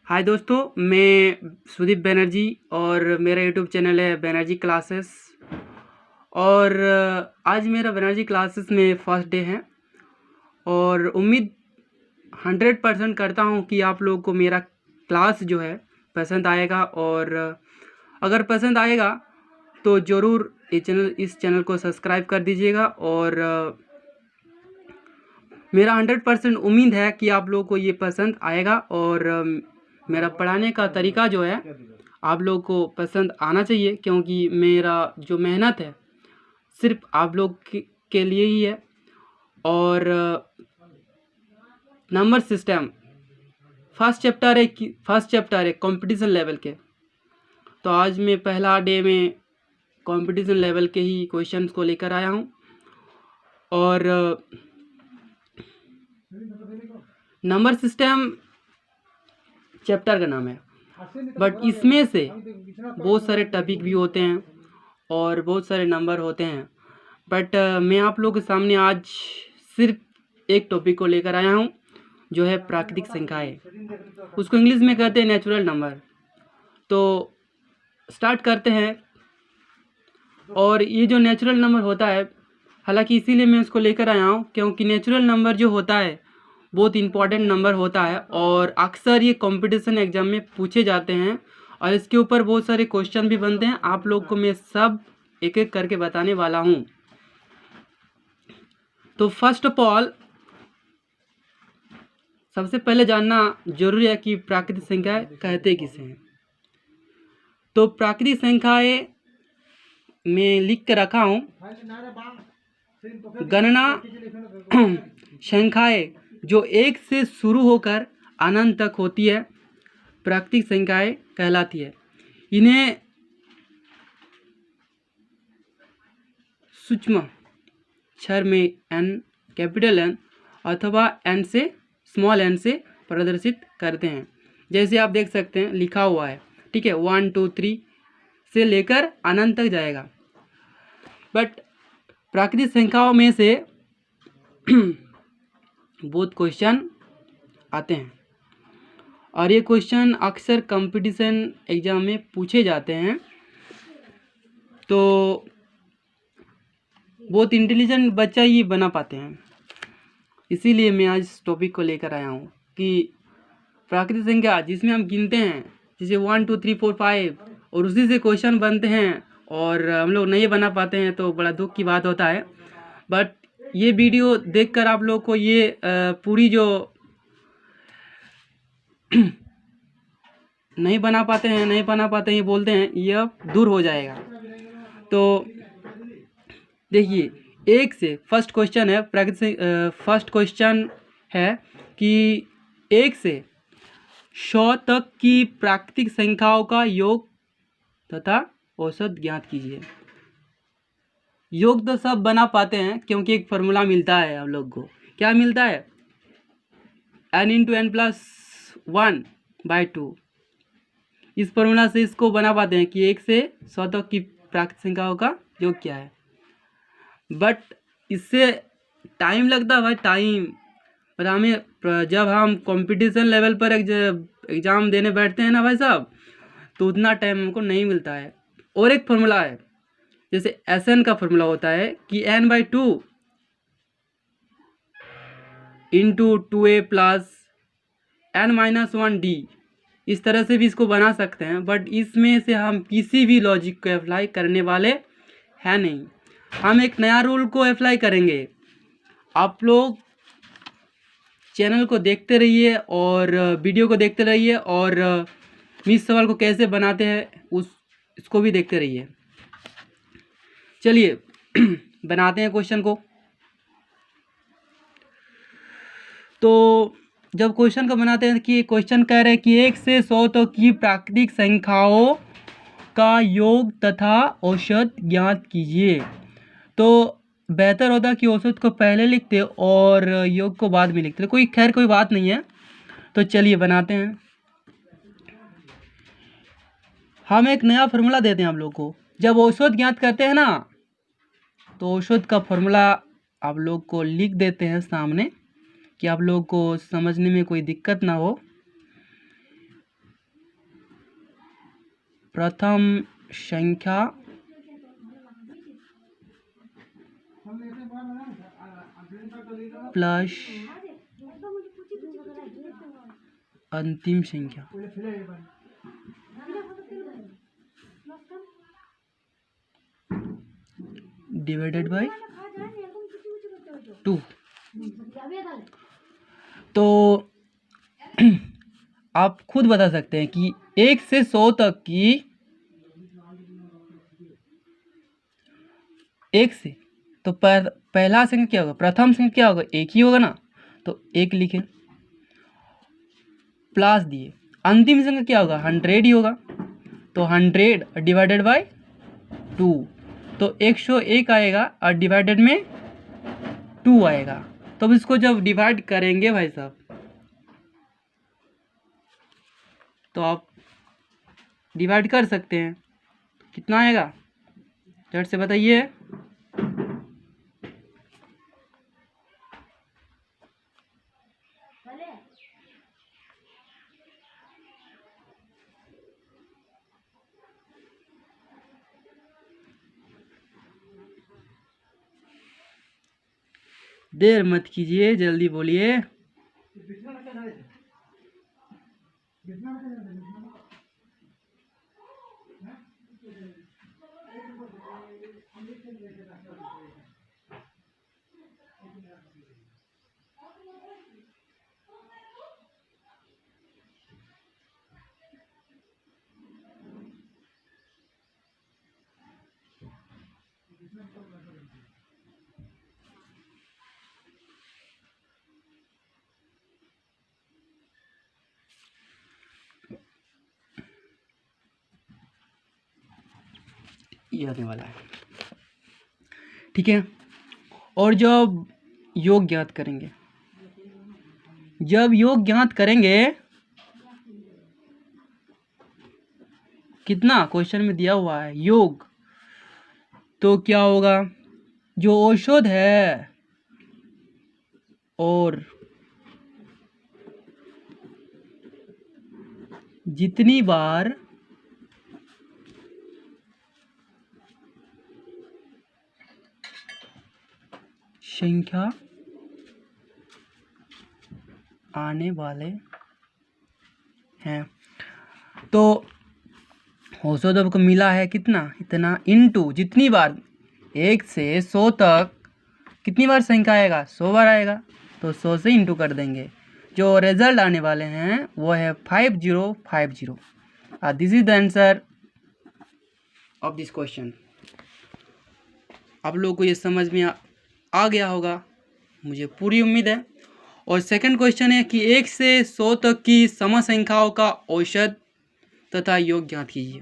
हाय दोस्तों, मैं सुदीप बनर्जी और मेरा यूट्यूब चैनल है बनर्जी क्लासेस। और आज मेरा बनर्जी क्लासेस में फर्स्ट डे है और उम्मीद 100% करता हूँ कि आप लोगों को मेरा क्लास जो है पसंद आएगा। और अगर पसंद आएगा तो ज़रूर इस चैनल को सब्सक्राइब कर दीजिएगा। और मेरा 100% उम्मीद है कि आप लोगों को ये पसंद आएगा और मेरा पढ़ाने का तरीका जो है आप लोगों को पसंद आना चाहिए, क्योंकि मेरा जो मेहनत है सिर्फ आप लोग के लिए ही है। और नंबर सिस्टम फर्स्ट चैप्टर है कंपटीशन लेवल के। तो आज मैं पहला डे में कंपटीशन लेवल के ही क्वेश्चंस को लेकर आया हूँ। और नंबर सिस्टम चैप्टर का नाम है, बट इसमें से बहुत सारे टॉपिक भी होते हैं और बहुत सारे नंबर होते हैं। बट मैं आप लोगों के सामने आज सिर्फ एक टॉपिक को लेकर आया हूँ, जो है प्राकृतिक संख्याएं। उसको इंग्लिश में कहते हैं नेचुरल नंबर। तो स्टार्ट करते हैं। और ये जो नेचुरल नंबर होता है, हालांकि इसीलिए मैं उसको लेकर आया हूँ क्योंकि नेचुरल नंबर जो होता है बहुत इम्पॉर्टेंट नंबर होता है और अक्सर ये कंपटीशन एग्जाम में पूछे जाते हैं और इसके ऊपर बहुत सारे क्वेश्चन भी बनते हैं। आप लोग को मैं सब एक एक करके बताने वाला हूँ। तो फर्स्ट ऑफ ऑल सबसे पहले जानना जरूरी है कि प्राकृतिक संख्याएं कहते किसे हैं। तो प्राकृतिक संख्याएं मैं लिख के रखा हूँ, गणना संख्याएं जो एक से शुरू होकर अनंत तक होती है प्राकृतिक संख्याएं कहलाती है। इन्हें सूक्ष्म अक्षर में n कैपिटल N अथवा n से स्मॉल n से प्रदर्शित करते हैं। जैसे आप देख सकते हैं लिखा हुआ है, ठीक है, 1 2 3 से लेकर अनंत तक जाएगा। बट प्राकृतिक संख्याओं में से बहुत क्वेश्चन आते हैं और ये क्वेश्चन अक्सर कंपटीशन एग्जाम में पूछे जाते हैं। तो बहुत इंटेलिजेंट बच्चा ही बना पाते हैं। इसीलिए मैं आज इस टॉपिक को लेकर आया हूँ कि प्राकृतिक संख्या जिसमें हम गिनते हैं, जैसे 1 2 3 4 5, और उसी से क्वेश्चन बनते हैं और हम लोग नहीं बना पाते हैं तो बड़ा दुख की बात होता है। बट ये वीडियो देखकर आप लोग को ये पूरी जो नहीं बना पाते हैं ये बोलते हैं, यह दूर हो जाएगा। तो देखिए, एक से फर्स्ट क्वेश्चन है फर्स्ट क्वेश्चन है कि 1 से 100 तक की प्राकृतिक संख्याओं का योग तथा औसत ज्ञात कीजिए। योग तो सब बना पाते हैं क्योंकि एक फार्मूला मिलता है हम लोग को। क्या मिलता है? n × n + 1/2। इस फार्मूला से इसको बना पाते हैं कि 1 से 100 तक की प्राकृतिक संख्याओं का योग क्या है। बट इससे टाइम लगता है भाई, टाइम। पर हमें जब हम कंपटीशन लेवल पर एग्ज़ाम देने बैठते हैं ना भाई साहब, तो उतना टाइम हमको नहीं मिलता है। और एक फार्मूला है, जैसे Sn का फार्मूला होता है कि n/2 × 2a + n-1d। इस तरह से भी इसको बना सकते हैं, बट इसमें से हम किसी भी लॉजिक को अप्लाई करने वाले हैं नहीं। हम एक नया रूल को अप्लाई करेंगे। आप लोग चैनल को देखते रहिए और वीडियो को देखते रहिए और मिस सवाल को कैसे बनाते हैं इसको भी देखते रहिए। चलिए बनाते हैं क्वेश्चन को। तो जब क्वेश्चन को बनाते हैं कि क्वेश्चन कह रहे हैं कि 1 से 100 तक की प्राकृतिक संख्याओं का योग तथा औसत ज्ञात कीजिए। तो बेहतर होता कि औसत को पहले लिखते और योग को बाद में लिखते। कोई बात नहीं है। तो चलिए बनाते हैं। हम एक नया फार्मूला देते हैं आप लोग को। जब औसत ज्ञात करते हैं ना, तो औसत का फार्मूला आप लोग को लिख देते हैं सामने कि आप लोग को समझने में कोई दिक्कत ना हो। प्रथम संख्या प्लस अंतिम संख्या डिवाइडेड बाय 2। तो आप खुद बता सकते हैं कि 1 से 100 तक की 1 से, तो पहला संख्या क्या होगा, प्रथम संख्या क्या होगा, 1 ही होगा ना, तो 1 लिखें, प्लस दिए। अंतिम संख्या क्या होगा, 100 ही होगा, तो 100 डिवाइडेड बाय 2, तो 101 आएगा और डिवाइडेड में 2 आएगा। तो अब इसको जब डिवाइड करेंगे भाई साहब, तो आप डिवाइड कर सकते हैं, कितना आएगा झट से बताइए। देर मत कीजिए, जल्दी बोलिए। ये आने वाला है, ठीक है। और जब योग ज्ञात करेंगे, कितना क्वेश्चन में दिया हुआ है योग, तो क्या होगा, जो औषध है और जितनी बार संख्या आने वाले हैं, तो औषध आपको मिला है कितना, इतना, इनटू जितनी बार 1 से 100 तक कितनी बार संख्या आएगा, 100 बार आएगा, तो 100 से इंटू कर देंगे। जो रिजल्ट आने वाले हैं वो है 5050। This is the answer of this question. आप लोगों को ये समझ में आ गया होगा, मुझे पूरी उम्मीद है। और सेकंड क्वेश्चन है कि 1 से 100 तक की सम संख्याओं का औसत तथा योग ज्ञात कीजिए।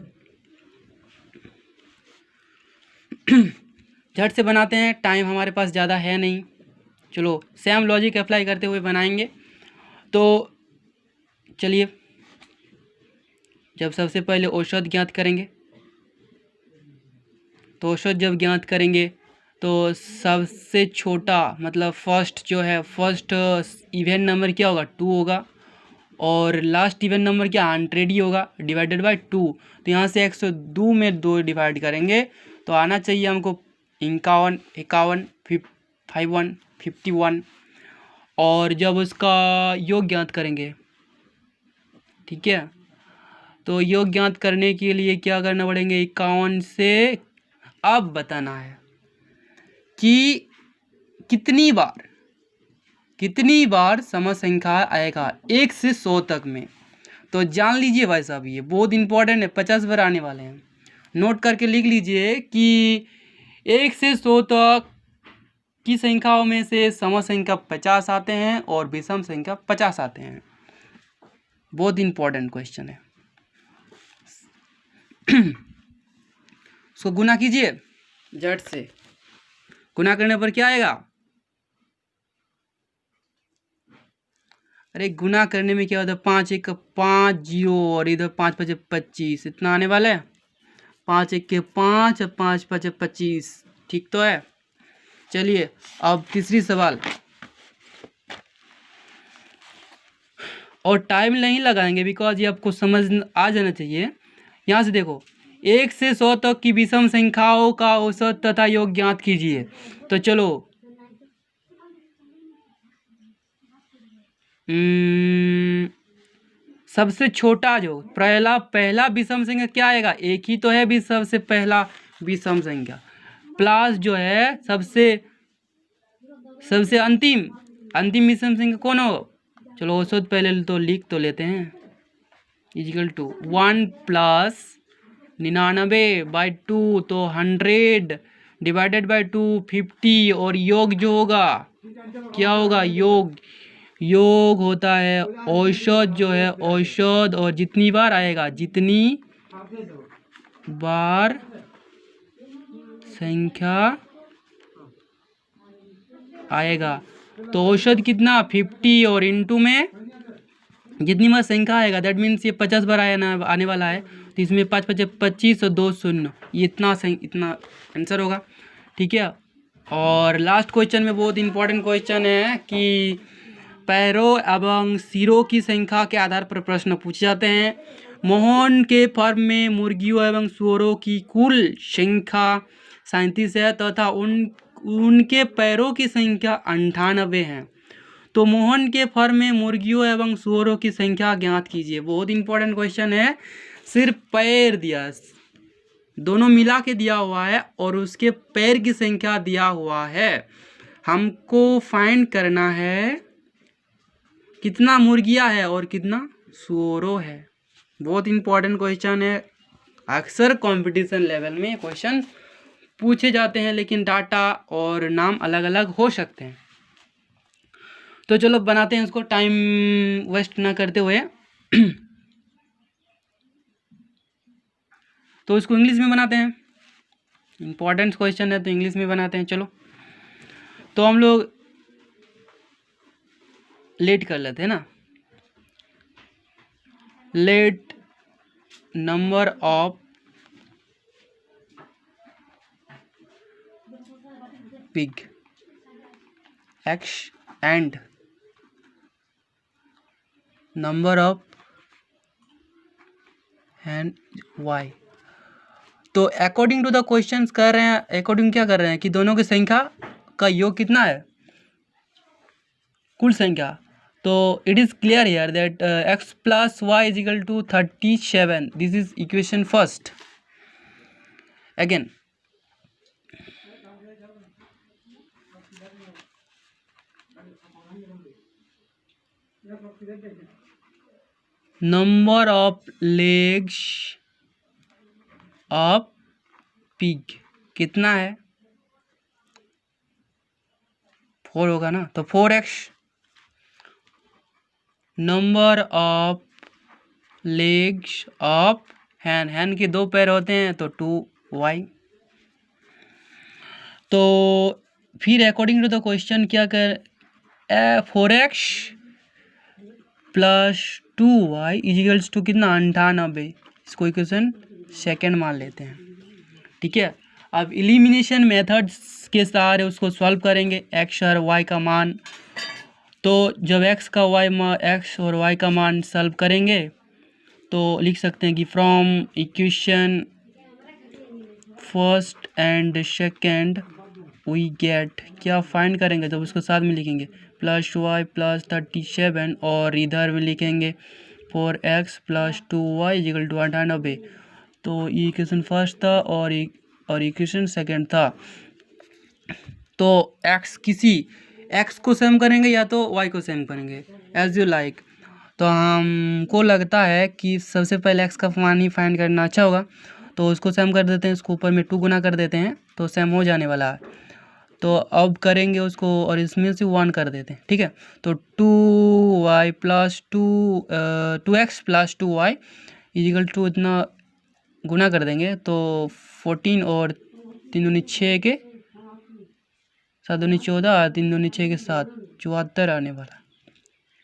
झट से बनाते हैं, टाइम हमारे पास ज़्यादा है नहीं, चलो सेम लॉजिक अप्लाई करते हुए बनाएंगे। तो चलिए, जब सबसे पहले औसत ज्ञात करेंगे, तो औसत जब ज्ञात करेंगे तो सबसे छोटा मतलब फर्स्ट जो है, फर्स्ट इवन नंबर क्या होगा, 2 होगा, और लास्ट इवन नंबर क्या 100 ही होगा, डिवाइडेड बाय 2। तो यहाँ से 102 में 2 डिवाइड करेंगे तो आना चाहिए हमको 51, 51, 51, 51। और जब उसका योग ज्ञात करेंगे, ठीक है, तो योग ज्ञात करने के लिए क्या करना पड़ेंगे, 51 से अब बताना है कि कितनी बार सम संख्या आएगा 1 से 100 तक में। तो जान लीजिए भाई साहब, ये बहुत इंपॉर्टेंट है, 50 बार आने वाले हैं, नोट करके लिख लीजिए कि 1 से 100 तक की संख्याओं में से सम संख्या 50 आते हैं और विषम संख्या 50 आते हैं। बहुत इंपॉर्टेंट क्वेश्चन है। उसको गुना कीजिए, झट से गुना करने पर क्या आएगा, अरे गुना करने में क्या होता है, 5 1 5 0 और इधर 5 5 25, इतना आने वाला है। 5 1 के 5 और 5 5 25, ठीक तो है। चलिए अब तीसरी सवाल, और टाइम नहीं लगाएंगे बिकॉज ये आपको समझ आ जाना चाहिए। यहाँ से देखो 1 से 100 तक की विषम संख्याओं का औसत तथा योग ज्ञात कीजिए। तो चलो सबसे छोटा जो पहला विषम संख्या क्या आएगा, एक ही तो है भी सबसे पहला विषम संख्या, प्लस जो है सबसे अंतिम विषम संख्या कौन हो। चलो औसत पहले तो लिख तो लेते हैं, इजिकल टू 1 प्लस 99/2 तो 100 डिवाइडेड बाय 2 50, और योग जो होगा क्या होगा, योग होता है औसत जो है औसत, और जितनी बार आएगा जितनी बार संख्या आएगा, तो औसत कितना 50 और इनटू में जितनी बार संख्या आएगा, दैट मीन्स ये 50 बार आने वाला है, तो इसमें 5 5 25 और 2 शून्य, ये इतना आंसर होगा। ठीक है, और लास्ट क्वेश्चन में बहुत इंपॉर्टेंट क्वेश्चन है कि पैरों एवं सिरों की संख्या के आधार पर प्रश्न पूछे जाते हैं। मोहन के फर्म में मुर्गियों एवं सुअरों की कुल संख्या 37 है तथा उनके पैरों की संख्या 98 है। तो मोहन के फर्म में मुर्गियों एवं सुअरों की संख्या ज्ञात कीजिए। बहुत इंपॉर्टेंट क्वेश्चन है, सिर्फ पैर दिया, दोनों मिला के दिया हुआ है और उसके पैर की संख्या दिया हुआ है, हमको फाइंड करना है कितना मुर्गियां है और कितना सुअरों है। बहुत इंपॉर्टेंट क्वेश्चन है, अक्सर कंपटीशन लेवल में क्वेश्चन पूछे जाते हैं, लेकिन डाटा और नाम अलग अलग हो सकते हैं। तो चलो बनाते हैं इसको, टाइम वेस्ट ना करते हुए। तो इसको इंग्लिश में बनाते हैं, इंपॉर्टेंट क्वेश्चन है तो इंग्लिश में बनाते हैं। चलो तो हम लोग लेट कर लेते हैं ना, let number of pig X and number of hen Y. तो अकॉर्डिंग टू द क्वेश्चंस कर रहे हैं, अकॉर्डिंग क्या कर रहे हैं कि दोनों की संख्या का योग कितना है, कुल संख्या। तो it is clear here that x plus y is equal to 37, this is equation first. Again number of legs of pig कितना है, 4 होगा ना, तो 4x। Number of legs of hen के 2 पैर होते हैं तो 2y। तो फिर अकॉर्डिंग टू द क्वेश्चन क्या कर 4x plus 2y equals to कितना 98, इसको इक्वेशन सेकेंड मान लेते हैं। ठीक है, अब एलिमिनेशन मेथड्स के सहारे उसको सॉल्व करेंगे, x और y का मान। तो जब x और y का मान सॉल्व करेंगे तो लिख सकते हैं कि from equation first and second we get, क्या फाइंड करेंगे जब उसको साथ में लिखेंगे प्लस y प्लस 37, और इधर भी लिखेंगे 4x plus 2y equal to 98। तो ये इक्वेशन फर्स्ट था और इक्वेशन सेकेंड था। तो x को सेम करेंगे या तो y को सेम करेंगे, एज यू लाइक। तो हमको लगता है कि सबसे पहले x का मान ही फाइंड करना अच्छा होगा, तो उसको सेम कर देते हैं, इसको ऊपर में 2 गुना कर देते हैं तो सेम हो जाने वाला है। तो अब करेंगे उसको और इसमें से 1 कर देते हैं। ठीक है, तो 2y plus 2x plus 2y is equal to इतना गुना कर देंगे तो 14 और 3 दूनी 6 के 7 दूनी 14, 3 दूनी 6 के 7, 74 आने वाला।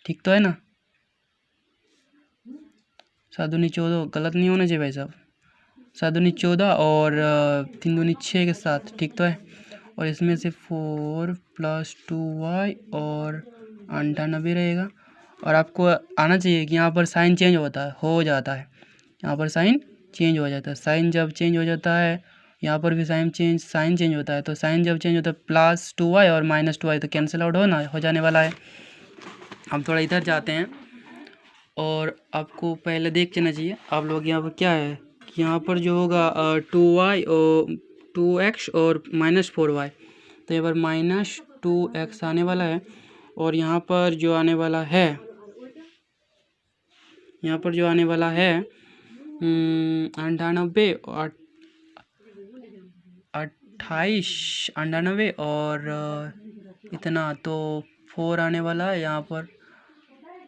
ठीक तो है ना, 7 दूनी 14 गलत नहीं होना चाहिए भाई साहब, 7 दूनी 14 और 3 दूनी 6 के 7, ठीक तो है। और इसमें से 4 प्लस 2y और 98 रहेगा। और आपको आना चाहिए कि यहाँ पर साइन चेंज हो जाता है, यहाँ पर साइन चेंज हो जाता है। साइन जब चेंज हो जाता है, यहाँ पर भी साइन चेंज होता है। तो साइन जब चेंज होता है +2y और -2y तो कैंसिल आउट हो जाने वाला है। हम थोड़ा इधर जाते हैं और आपको पहले देख लेना चाहिए आप लोग यहाँ पर क्या है कि यहाँ पर जो होगा 2y और 2x और -4y, तो यहाँ पर -2x आने वाला है। और यहाँ पर जो आने वाला है, यहाँ पर जो आने वाला है 98 और 98 और इतना तो 4 आने वाला है, यहाँ पर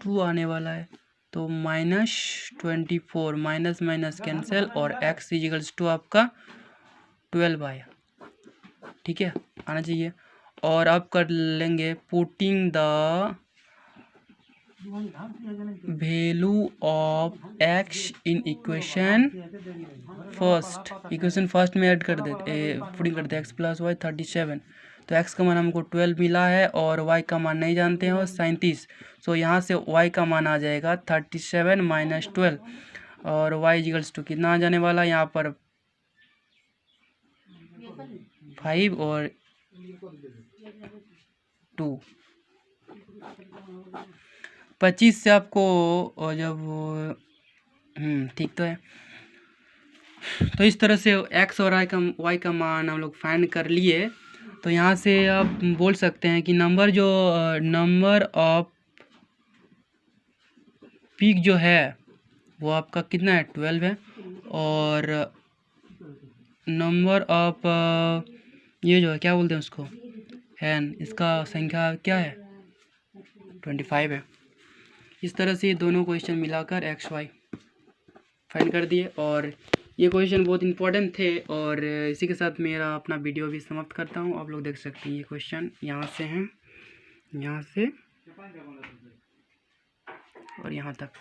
2 आने वाला है। तो -24 माइनस माइनस कैंसिल और x इजिकल्स टू आपका 12 आया। ठीक है, आना चाहिए। और अब कर लेंगे putting the value of x in equation first में ऐड कर देते, पुटिंग करते x + y 37। तो x का मान हमको 12 मिला है और y का मान नहीं जानते हैं और 37। सो यहाँ से y का मान आ जाएगा 37 - 12 और y इजिकल्स टू कितना आ जाने वाला है यहाँ पर 5 और 2। 25 से आपको और जब ठीक तो है। तो इस तरह से x और y का मान हम लोग फाइंड कर लिए। तो यहाँ से आप बोल सकते हैं कि नंबर ऑफ पीक जो है वो आपका कितना है 12 है। और नंबर ऑफ ये जो है क्या बोलते हैं उसको हैन, इसका संख्या क्या है 25 है। इस तरह से दोनों क्वेश्चन मिलाकर x y फाइंड कर दिए और ये क्वेश्चन बहुत इंपॉर्टेंट थे। और इसी के साथ मेरा अपना वीडियो भी समाप्त करता हूँ। आप लोग देख सकते हैं ये क्वेश्चन यहाँ से हैं, यहाँ से और यहाँ तक।